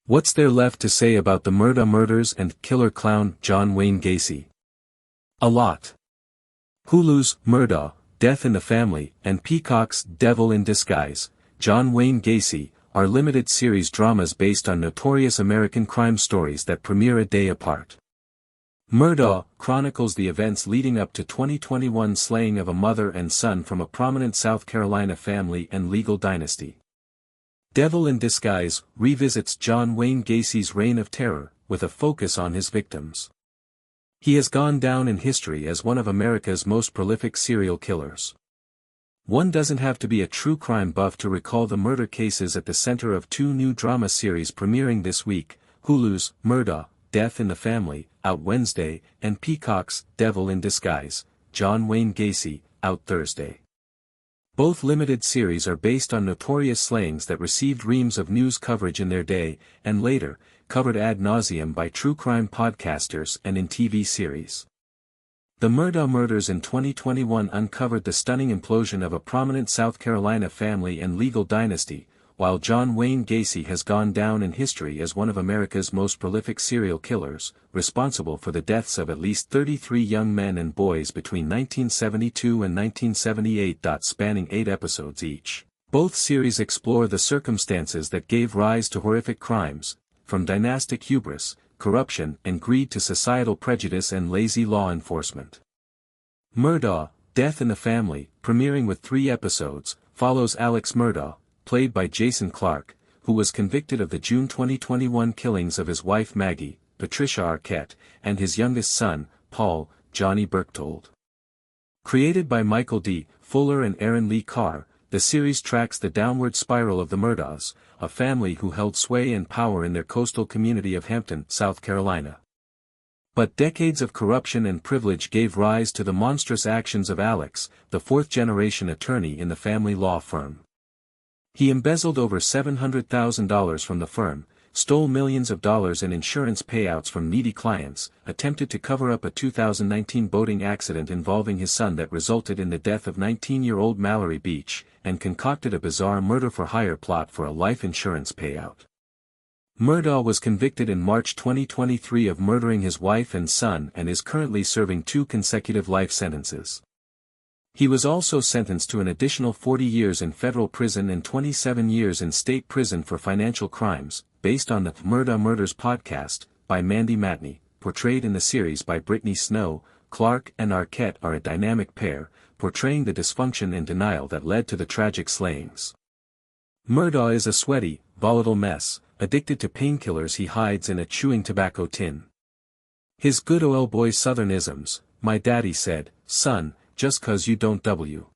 What's there left to say about the Murdaugh murders and killer clown John Wayne Gacy? A lot. Hulu's Murdaugh, Death in the Family, and Peacock's Devil in Disguise, John Wayne Gacy, are limited series dramas based on notorious American crime stories that premiere a day apart. Murdaugh chronicles the events leading up to 2021 slaying of a mother and son from a prominent South Carolina family and legal dynasty. Devil in Disguise revisits John Wayne Gacy's reign of terror, with a focus on his victims. He has gone down in history as one of America's most prolific serial killers. One doesn't have to be a true crime buff to recall the murder cases at the center of two new drama series premiering this week, Hulu's Murdaugh, Death in the Family, out Wednesday, and Peacock's Devil in Disguise, John Wayne Gacy, out Thursday. Both limited series are based on notorious slayings that received reams of news coverage in their day, and later, covered ad nauseum by true crime podcasters and in TV series. The Murdaugh murders in 2021 uncovered the stunning implosion of a prominent South Carolina family and legal dynasty, while John Wayne Gacy has gone down in history as one of America's most prolific serial killers, responsible for the deaths of at least 33 young men and boys between 1972 and 1978. Spanning 8 episodes each. Both series explore the circumstances that gave rise to horrific crimes, from dynastic hubris, corruption and greed to societal prejudice and lazy law enforcement. Murdaugh, Death in the Family, premiering with 3 episodes, follows Alex Murdaugh, played by Jason Clarke, who was convicted of the June 2021 killings of his wife Maggie, Patricia Arquette, and his youngest son, Paul, Johnny Berchtold. Created by Michael D. Fuller and Aaron Lee Carr, the series tracks the downward spiral of the Murdaughs, a family who held sway and power in their coastal community of Hampton, South Carolina. But decades of corruption and privilege gave rise to the monstrous actions of Alex, the fourth-generation attorney in the family law firm. He embezzled over $700,000 from the firm, stole millions of dollars in insurance payouts from needy clients, attempted to cover up a 2019 boating accident involving his son that resulted in the death of 19-year-old Mallory Beach, and concocted a bizarre murder-for-hire plot for a life insurance payout. Murdaugh was convicted in March 2023 of murdering his wife and son and is currently serving 2 consecutive life sentences. He was also sentenced to an additional 40 years in federal prison and 27 years in state prison for financial crimes, based on the Murdaugh Murders podcast, by Mandy Matney, portrayed in the series by Brittany Snow. Clarke and Arquette are a dynamic pair, portraying the dysfunction and denial that led to the tragic slayings. Murdaugh is a sweaty, volatile mess, addicted to painkillers he hides in a chewing tobacco tin. His good old boy southernisms, "My daddy said, son, just 'cause you don't W.